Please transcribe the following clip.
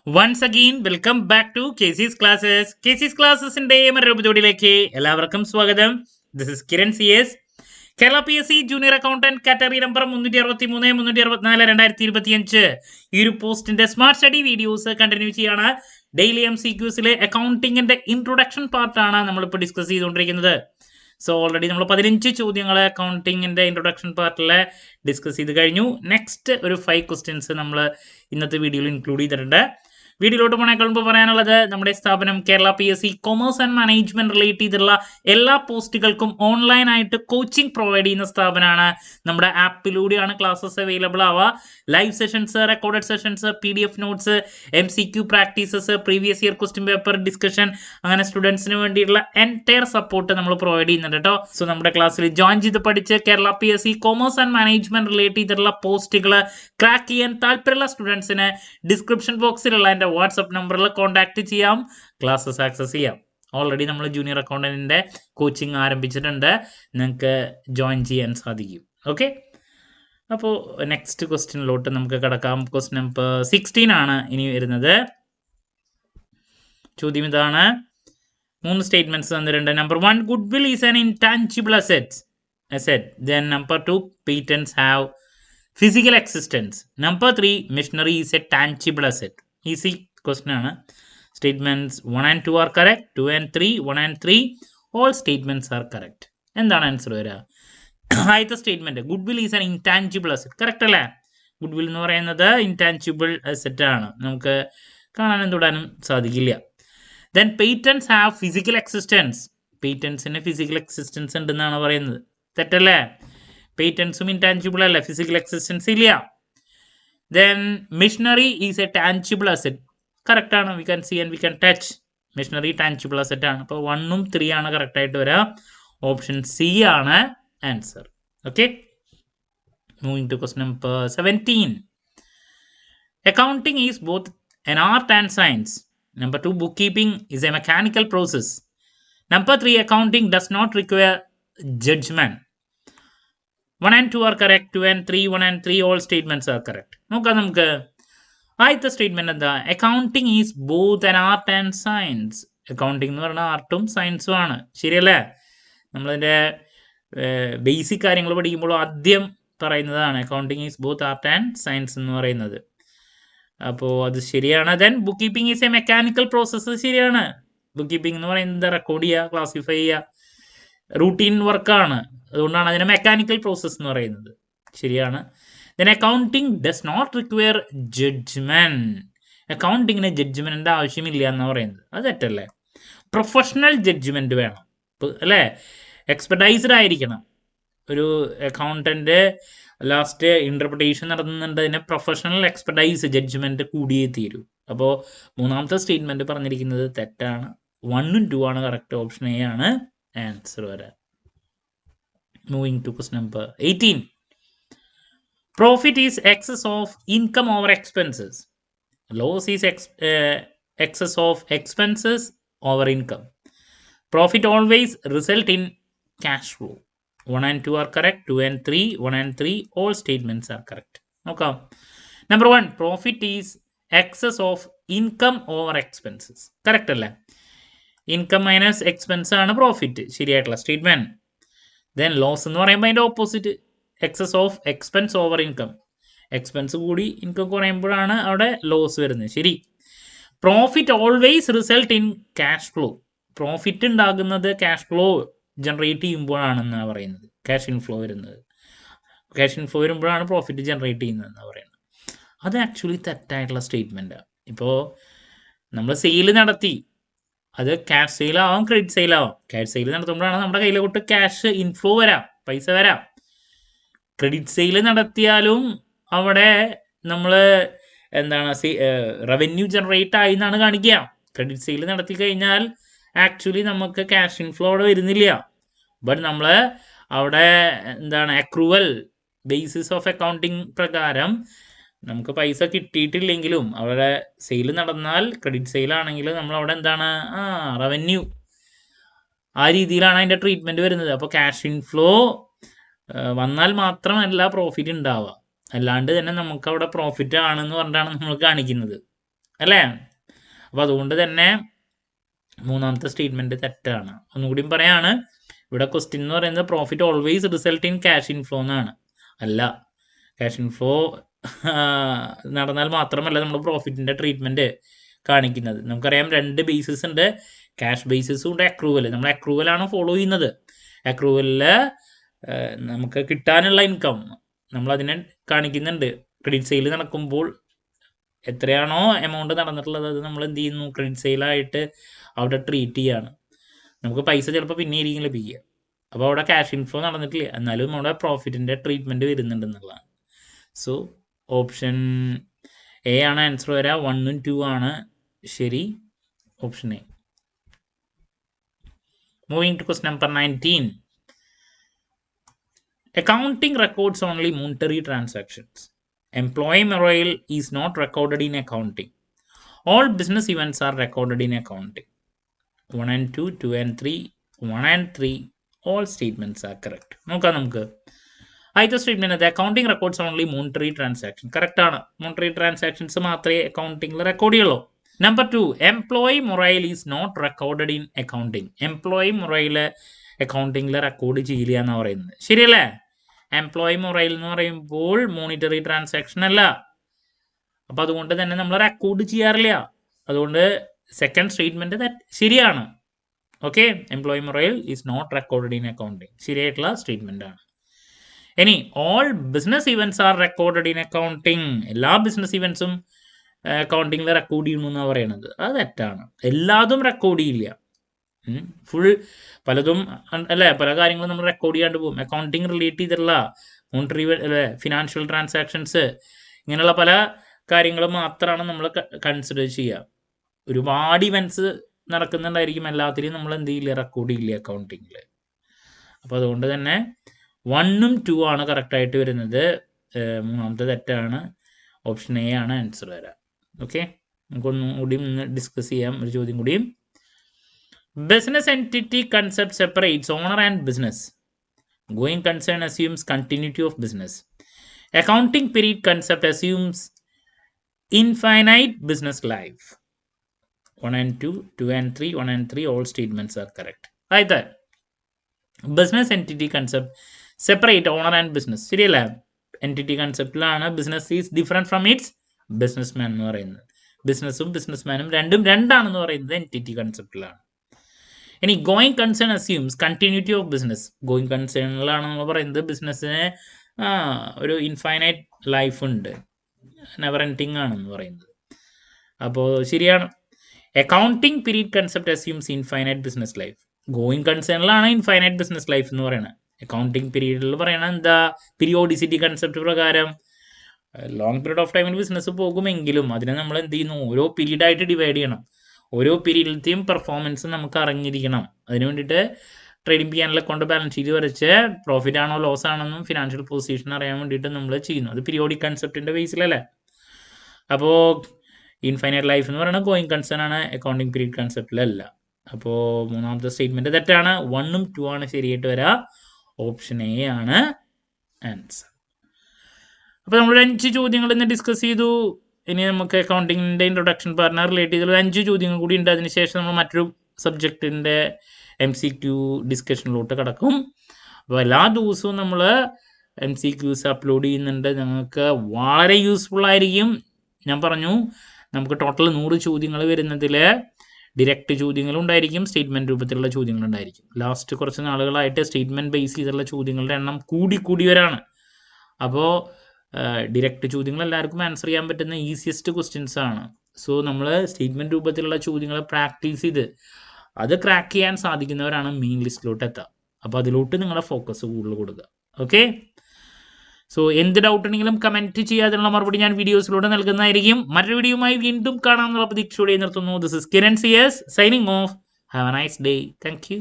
Once again, welcome back to KC's Classes. KC's Classesന്റെ മറ്റൊരു എപ്പിസോഡിലേക്ക് എല്ലാവർക്കും സ്വാഗതം. This is Kiran CS. Kerala PSC junior accountant category number 363 364 2025 ഈ ഒരു പോസ്റ്റിന്റെ സ്മാർട്ട് സ്റ്റഡി വീഡിയോസ് കണ്ടിന്യൂ ചെയ്യാണ്. ഡെയിലി MCQസിലെ അക്കൗണ്ടിങ്ങിന്റെ ഇൻട്രൊഡക്ഷൻ പാർട്ടാണ് നമ്മളിപ്പോൾ ഡിസ്കസ് ചെയ്തുകൊണ്ടിരിക്കുന്നത്. സോ ഓൾറെഡി നമ്മൾ 15 ചോദ്യങ്ങൾ അക്കൗണ്ടിങ്ങിന്റെ ഇൻട്രൊഡക്ഷൻ പാർട്ടിൽ ഡിസ്കസ് ചെയ്ത് കഴിഞ്ഞു. നെക്സ്റ്റ് ഒരു 5 ക്വസ്റ്റ്യൻസ് നമ്മൾ ഇന്നത്തെ വീഡിയോയിൽ ഇൻക്ലൂഡ് ചെയ്തിട്ടുണ്ട്. വീഡിയോയിലോട്ട് പോണേക്കാൾ മുമ്പ് പറയാനുള്ളത്, നമ്മുടെ സ്ഥാപനം Kerala PSC commerce and management relate ചെയ്തിട്ടുള്ള എല്ലാ പോസ്റ്റുകൾക്കും ഓൺലൈനായിട്ട് കോച്ചിങ് പ്രൊവൈഡ് ചെയ്യുന്ന സ്ഥാപനമാണ്. നമ്മുടെ ആപ്പിലൂടെയാണ് ക്ലാസ്സസ് അവൈലബിൾ ആവുക. Live sessions, recorded sessions, PDF notes, MCQ practices, previous year question paper discussion, അങ്ങനെ സ്റ്റുഡൻസിന് വേണ്ടിയിട്ടുള്ള എൻറ്റയർ സപ്പോർട്ട് നമ്മൾ പ്രൊവൈഡ് ചെയ്യുന്നുണ്ട് കേട്ടോ. സോ നമ്മുടെ ക്ലാസ്സിൽ ജോയിൻ ചെയ്ത് പഠിച്ച് Kerala PSC commerce and management relate ചെയ്തിട്ടുള്ള പോസ്റ്റുകൾ ക്രാക്ക് ചെയ്യാൻ താല്പര്യമുള്ള സ്റ്റുഡൻസിന് ഡിസ്ക്രിപ്ഷൻ ബോക്സിലുള്ള എൻ്റെ വാട്സപ്പ് നമ്പറിൽ കോൺടാക്ട് ചെയ്യാം, ക്ലാസ്സസ് ആക്സസ് ചെയ്യാം. ഓൾറെഡി നമ്മൾ ജൂനിയർ അക്കൗണ്ടന്റിന്റെ കോച്ചിങ് ആരംഭിച്ചിട്ടുണ്ട്, നിങ്ങൾക്ക് ജോയിൻ ചെയ്യാൻ സാധിക്കും. ഓക്കെ, അപ്പോൾ നെക്സ്റ്റ് ക്വസ്റ്റ്യനിലോട്ട് നമുക്ക് കിടക്കാം. ക്വസ്റ്റ്യൻ നമ്പർ 16 ആണ് ഇനി വരുന്നത്. ചോദ്യം ഇതാണ്. 3 സ്റ്റേറ്റ്മെന്റ്സ് തന്നിട്ടുണ്ട്. Number 1, good will is an intangible asset. Then number 2, patents have physical existence. Number 3, machinery is a tangible asset. Easy question ആണ്. Statements 1 and 2 are correct. 2 and 3, 1 and 3, all statements are correct. എന്താണ് answer വരിക? ആദ്യത്തെ statement, goodwill is an intangible asset. Correct അല്ലേ? Goodwill എന്ന് പറയുന്നത് intangible asset ആണ്, നമുക്ക് കാണാനും തൊടാനും സാധിക്കില്ല. Then patents have physical existence. പേറ്റൻസിന് ഫിസിക്കൽ എക്സിസ്റ്റൻസ് ഉണ്ടെന്നാണ് പറയുന്നത്. തെറ്റല്ലേ? പേറ്റൻസും ഇൻടാഞ്ചിബിൾ അല്ല, ഫിസിക്കൽ എക്സിസ്റ്റൻസ് ഇല്ല. Then machinery is a tangible asset. Correct ആണ്. We can see and we can touch. Machinery tangible asset ആണ്. അപ്പോൾ 1ഉം 3 ആണ് കറക്റ്റ് ആയിട്ട് വരിക. ഓപ്ഷൻ C ആണ് answer. Okay, moving to question number 17. Accounting is both an art and science. Number 2, bookkeeping is a mechanical process. Number 3, accounting does not require judgment. 1 and 2 are correct. 2 and 3, 1 and 3, all statements are correct. നോക്കാം നമുക്ക്. ആദ്യത്തെ statement എന്താ? Accounting is both an art and science. Accounting എന്ന് പറയുന്നത് ആർട്ടും സയൻസും ആണ്. ശരിയല്ലേ? നമ്മളതിൻ്റെ ബേസിക് കാര്യങ്ങൾ പഠിക്കുമ്പോൾ ആദ്യം പറയുന്നതാണ് accounting is both art and science എന്ന് പറയുന്നത്. അപ്പോൾ അത് ശരിയാണ്. Then book keeping is A mechanical process. ശരിയാണ്. ബുക്ക് കീപ്പിംഗ് എന്ന് പറയുന്നത് റെക്കോർഡ് ചെയ്യുക, ക്ലാസിഫൈ ചെയ്യുക, റൂട്ടീൻ വർക്കാണ്. അതുകൊണ്ടാണ് അതിനെ മെക്കാനിക്കൽ പ്രോസസ്സ് എന്ന് പറയുന്നത്. ശരിയാണ്. Then accounting does not require judgment. അക്കൗണ്ടിങ്ങിന് ജഡ്ജ്മെന്റിന്റെ ആവശ്യമില്ല എന്ന് പറയുന്നത് അത് തെറ്റല്ലേ? പ്രൊഫഷണൽ ജഡ്ജ്മെന്റ് വേണം അല്ലേ? എക്സ്പെർട്ടൈസ്ഡ് ആയിരിക്കണം. ഒരു അക്കൗണ്ടന്റ് ലാസ്റ്റ് ഇന്റർപ്രിട്ടേഷൻ നടത്തുന്നുണ്ട്, അതിനെ പ്രൊഫഷണൽ എക്സ്പെർട്ടൈസ് ജഡ്ജ്മെന്റ് കൂടിയേ തീരൂ. അപ്പോൾ മൂന്നാമത്തെ സ്റ്റേറ്റ്മെന്റ് പറഞ്ഞിരിക്കുന്നത് തെറ്റാണ്. 1ഉം 2 ആണ് കറക്റ്റ്. ഓപ്ഷൻ A ആണ് ആൻസർ വരാൻ. Moving to question number 18. Profit is excess of income over expenses. Loss is excess of expenses over income. Profit always result in cash flow. 1 and 2 are correct. 2 and 3, 1 and 3, all statements are correct. Okay. Number 1, profit is excess of income over expenses. Correct അല്ലേ? Income minus expense ആണ് profit. ശരിയായിട്ടുള്ള statement. Then loss എന്ന് പറയുമ്പോൾ അതിൻ്റെ opposite, excess of expense over income. Expense കൂടി income കുറയുമ്പോഴാണ് അവിടെ loss വരുന്നത്. ശരി. Profit always result in cash flow. Profit ഉണ്ടാകുന്നത് ക്യാഷ് ഫ്ലോ ജനറേറ്റ് ചെയ്യുമ്പോഴാണെന്നാണ് പറയുന്നത്. ക്യാഷ് ഇൻഫ്ലോ വരുന്നത്, ക്യാഷ് ഇൻഫ്ലോ വരുമ്പോഴാണ് പ്രോഫിറ്റ് ജനറേറ്റ് ചെയ്യുന്നതെന്നാണ് പറയുന്നത്. അത് ആക്ച്വലി തെറ്റായിട്ടുള്ള സ്റ്റേറ്റ്മെൻറ്റാണ്. ഇപ്പോൾ നമ്മൾ സെയിൽ നടത്തി, അത് ക്യാഷ് സെയിലാവാം, ക്രെഡിറ്റ് സെയിലാവാം. ക്യാഷ് സെയിൽ നടത്തുമ്പോഴാണ് നമ്മുടെ കയ്യിലോട്ട് ക്യാഷ് ഇൻഫ്ലോ വരാം, പൈസ വരാം. ക്രെഡിറ്റ് സെയിൽ നടത്തിയാലും അവിടെ നമ്മൾ എന്താണ് റവന്യൂ ജനറേറ്റ് ആയി എന്നാണ് കാണിക്കുക. ക്രെഡിറ്റ് സെയിൽ നടത്തി കഴിഞ്ഞാൽ ആക്ച്വലി നമുക്ക് ക്യാഷ് ഇൻഫ്ലോ അവിടെ വരുന്നില്ല. ബട്ട് നമ്മൾ അവിടെ എന്താണ് അക്രൂവൽ ബേസിസ് ഓഫ് അക്കൗണ്ടിങ് പ്രകാരം നമുക്ക് പൈസ കിട്ടിയിട്ടില്ലെങ്കിലും അവിടെ സെയിൽ നടന്നാൽ, ക്രെഡിറ്റ് സെയിലാണെങ്കിൽ നമ്മൾ അവിടെ എന്താണ് റവന്യൂ, ആ രീതിയിലാണ് അതിൻ്റെ ട്രീറ്റ്മെൻറ്റ് വരുന്നത്. അപ്പോൾ ക്യാഷ് ഇൻഫ്ലോ വന്നാൽ മാത്രമല്ല പ്രോഫിറ്റ് ഉണ്ടാവുക, അല്ലാണ്ട് തന്നെ നമുക്ക് അവിടെ പ്രോഫിറ്റ് ആണെന്ന് പറഞ്ഞിട്ടാണ് നമ്മൾ കാണിക്കുന്നത്. അല്ലേ? അപ്പോൾ അതുകൊണ്ട് തന്നെ മൂന്നാമത്തെ സ്റ്റേറ്റ്മെൻറ്റ് തെറ്റാണ്. ഒന്നുകൂടിയും പറയാണ്, ഇവിടെ ക്വസ്റ്റ്യൻ എന്ന് പറയുന്നത് profit always result in cash inflow എന്നാണ്. അല്ല, ക്യാഷ് ഇൻഫ്ലോ നടന്നാൽ മാത്രമല്ല നമ്മൾ പ്രോഫിറ്റിൻ്റെ ട്രീറ്റ്മെൻറ്റ് കാണിക്കുന്നത്. നമുക്കറിയാം 2 ബേസിസ് ഉണ്ട്, ക്യാഷ് ബേസിസും ഉണ്ട്, അക്രൂവൽ. നമ്മൾ അക്രൂവലാണ് ഫോളോ ചെയ്യുന്നത്. അക്രൂവലിൽ നമുക്ക് കിട്ടാനുള്ള ഇൻകം നമ്മളതിനെ കാണിക്കുന്നുണ്ട്. ക്രെഡിറ്റ് സെയിൽ നടക്കുമ്പോൾ എത്രയാണോ എമൗണ്ട് നടന്നിട്ടുള്ളത് അത് നമ്മൾ എന്ത് ചെയ്യുന്നു, ക്രെഡിറ്റ് സെയിലായിട്ട് അവിടെ ട്രീറ്റ് ചെയ്യാണ്. നമുക്ക് പൈസ ചിലപ്പോൾ പിന്നെ ആയിരിക്കും ലഭിക്കുക. അപ്പോൾ അവിടെ ക്യാഷ് ഇൻഫ്ലോ നടന്നിട്ടില്ല, എന്നാലും അവിടെ പ്രോഫിറ്റിൻ്റെ ട്രീറ്റ്മെൻറ്റ് വരുന്നുണ്ടെന്നുള്ളതാണ്. സോ ഓപ്ഷൻ എ ആണ് ആൻസർ വരിക. 1 ഉം 2 ആണ് ശരി, option A. Moving to question number 19. Accounting records only monetary transactions. Employee morale is not recorded in accounting. All business events are recorded in accounting. 1 and 2, 2 and 3, 1 and 3, all statements are correct. നോക്കാം നമുക്ക്. ആദ്യത്തെ statement accounting records only monetary transaction. Correct ആണ്. Monetary transactions മാത്രമേ അക്കൗണ്ടിങ്ങിൽ record ചെയ്യുള്ളൂ. Number 2, employee morale is not recorded in accounting. Employee morale അക്കൗണ്ടിങ്ങിൽ record ചെയ്യില്ല എന്നാണ് പറയുന്നത്. ശരിയല്ലേ? എംപ്ലോയി മൊറൈൽ എന്ന് പറയുമ്പോൾ മോണിറ്ററി ട്രാൻസാക്ഷൻ അല്ല. അപ്പം അതുകൊണ്ട് തന്നെ നമ്മൾ റെക്കോർഡ് ചെയ്യാറില്ല. അതുകൊണ്ട് സെക്കൻഡ് സ്റ്റേറ്റ്മെന്റ് ശരിയാണ്. Okay, employee morale is not recorded in accounting ശരിയായിട്ടുള്ള സ്റ്റേറ്റ്മെന്റ് ആണ്. ഇനി all business events are recorded in accounting. എല്ലാ ബിസിനസ് ഇവൻറ്റ്സും അക്കൗണ്ടിങ്ങിൽ റെക്കോർഡ് ചെയ്യണു എന്നാണ് പറയണത്. അത് തെറ്റാണ്. എല്ലാതും റെക്കോർഡ് ചെയ്യില്ല. ഫുൾ പലതും അല്ലേ, പല കാര്യങ്ങളും നമ്മൾ റെക്കോർഡ് ചെയ്യാണ്ട് പോകും. അക്കൗണ്ടിങ് റിലേറ്റ് ചെയ്തിട്ടുള്ള മോണിറ്ററി അല്ലെ, ഫിനാൻഷ്യൽ ട്രാൻസാക്ഷൻസ്, ഇങ്ങനെയുള്ള പല കാര്യങ്ങളും മാത്രമാണ് നമ്മൾ കൺസിഡർ ചെയ്യുക. ഒരുപാട് ഇവൻറ്റ്സ് നടക്കുന്നുണ്ടായിരിക്കും, എല്ലാത്തിലും നമ്മൾ എന്ത് ചെയ്യില്ല, റെക്കോർഡ് ചെയ്യില്ല അക്കൗണ്ടിങ്ങിൽ. അപ്പോൾ അതുകൊണ്ട് തന്നെ 1 ഉം 2 ആണ് കറക്റ്റായിട്ട് വരുന്നത്. മൂന്നാമത്തെ തെറ്റാണ്. ഓപ്ഷൻ എ ആണ് ആൻസർ വരാം. ഓക്കെ, നമുക്കൊന്നും കൂടി ഡിസ്കസ് ചെയ്യാം. ഒരു ചോദ്യം കൂടിയും. Business entity concept separates owner and business. Going concern assumes continuity of business. Accounting period concept assumes infinite business life. 1 and 2, 2 and 3, 1 and 3, all statements are correct. ആദ്യത്തെ business entity concept separate owner and business. ശരിയല്ലേ? Entity കൺസെപ്റ്റിലാണ് business is different from its businessman എന്ന് പറയുന്നത്. ബിസിനസ്സും ബിസിനസ്മാനും രണ്ടും രണ്ടാണെന്ന് പറയുന്നത് entity കൺസെപ്റ്റിലാണ്. ഇനി going concern assumes continuity of business. Going കൺസേണിലാണ് നമ്മൾ പറയുന്നത് ബിസിനസ്സിന് ഒരു ഇൻഫൈനൈറ്റ് ലൈഫ് ഉണ്ട്, നെവർ എൻഡിങ് ആണെന്ന് പറയുന്നത്. അപ്പോൾ ശരിയാണ്. Accounting period concept assumes infinite business life. Going കൺസേണിലാണ് ഇൻഫൈനൈറ്റ് ബിസിനസ് ലൈഫ് എന്ന് പറയുന്നത്. അക്കൗണ്ടിങ് പീരീഡിൽ പറയണത് എന്താ, പീരിയോഡിസിറ്റി കൺസെപ്റ്റ് പ്രകാരം ലോങ് പീരീഡ് ഓഫ് ടൈമിൽ ബിസിനസ് പോകുമെങ്കിലും അതിനെ നമ്മൾ എന്ത് ചെയ്യുന്നു, ഓരോ പീരീഡായിട്ട് ഡിവൈഡ് ചെയ്യണം. ഓരോ പീരീഡിലത്തെയും പെർഫോമൻസ് നമുക്ക് അറിഞ്ഞിരിക്കണം. അതിന് വേണ്ടിയിട്ട് ട്രേഡിംഗ് പിയാനിൽ കൊണ്ട് ബാലൻസ് ഷീറ്റ് വരച്ച് പ്രോഫിറ്റ് ആണോ ലോസ് ആണെന്നും ഫിനാൻഷ്യൽ പൊസിഷൻ അറിയാൻ വേണ്ടിയിട്ട് നമ്മൾ ചെയ്യുന്നു. അത് പീരിയോഡിക് കൺസെപ്റ്റിൻ്റെ ബേസിലല്ലേ. അപ്പോൾ ഇൻഫൈനൈറ്റ് ലൈഫ് എന്ന് പറയുന്നത് ഗോയിങ് കൺസേൺ ആണ്, അക്കൗണ്ടിങ് പീരീഡ് കൺസെപ്റ്റിലല്ല. അപ്പോൾ മൂന്നാമത്തെ സ്റ്റേറ്റ്മെൻറ്റ് തെറ്റാണ്. 1 ഉം 2 ആണ് ശരിയായിട്ട് വരിക. ഓപ്ഷൻ എ ആണ് ആൻസർ. അപ്പോൾ നമ്മൾ 5 ചോദ്യങ്ങൾ ഇന്ന് ഡിസ്കസ് ചെയ്തു. ഇനി നമുക്ക് അക്കൗണ്ടിങ്ങിൻ്റെ ഇൻട്രൊഡക്ഷൻ പറഞ്ഞ റിലേറ്റ് ചെയ്തുള്ള 5 ചോദ്യങ്ങൾ കൂടി ഉണ്ട്. അതിനുശേഷം നമ്മൾ മറ്റൊരു സബ്ജക്റ്റിൻ്റെ MCQ ഡിസ്കഷനിലോട്ട് കിടക്കും. അപ്പോൾ എല്ലാ ദിവസവും നമ്മൾ MCQs അപ്ലോഡ് ചെയ്യുന്നുണ്ട്. ഞങ്ങൾക്ക് വളരെ യൂസ്ഫുൾ ആയിരിക്കും. ഞാൻ പറഞ്ഞു, നമുക്ക് ടോട്ടൽ 100 ചോദ്യങ്ങൾ വരുന്നതിൽ ഡിറക്റ്റ് ചോദ്യങ്ങളുണ്ടായിരിക്കും, സ്റ്റേറ്റ്മെൻറ്റ് രൂപത്തിലുള്ള ചോദ്യങ്ങളുണ്ടായിരിക്കും. ലാസ്റ്റ് കുറച്ച് നാളുകളായിട്ട് സ്റ്റേറ്റ്മെൻറ്റ് ബേസ് ചെയ്തുള്ള ചോദ്യങ്ങളുടെ എണ്ണം കൂടി വരാണ്. അപ്പോൾ ഡിറക്റ്റ് ചോദ്യങ്ങൾ എല്ലാവർക്കും ആൻസർ ചെയ്യാൻ പറ്റുന്ന ഈസിയസ്റ്റ് ക്വസ്റ്റ്യൻസ് ആണ്. സോ നമ്മൾ സ്റ്റേറ്റ്മെൻറ്റ് രൂപത്തിലുള്ള ചോദ്യങ്ങൾ പ്രാക്ടീസ് ചെയ്ത് അത് ക്രാക്ക് ചെയ്യാൻ സാധിക്കുന്നവരാണ് മെയിൻ ലിസ്റ്റിലോട്ട് എത്തുക. അപ്പോൾ അതിലോട്ട് നിങ്ങളുടെ ഫോക്കസ് കൂടുതൽ കൊടുക്കുക. ഓക്കെ, സോ എന്ത് ഡൗട്ട് ഉണ്ടെങ്കിലും കമൻറ്റ് ചെയ്യാതിനുള്ള മറുപടി ഞാൻ വീഡിയോസിലൂടെ നൽകുന്നതായിരിക്കും. മറ്റൊരു വീഡിയോയുമായി വീണ്ടും കാണാമെന്നുള്ള പ്രതീക്ഷയോടെ നിർത്തുന്നു. This is Kiran CS signing off. Have a nice day. Thank U.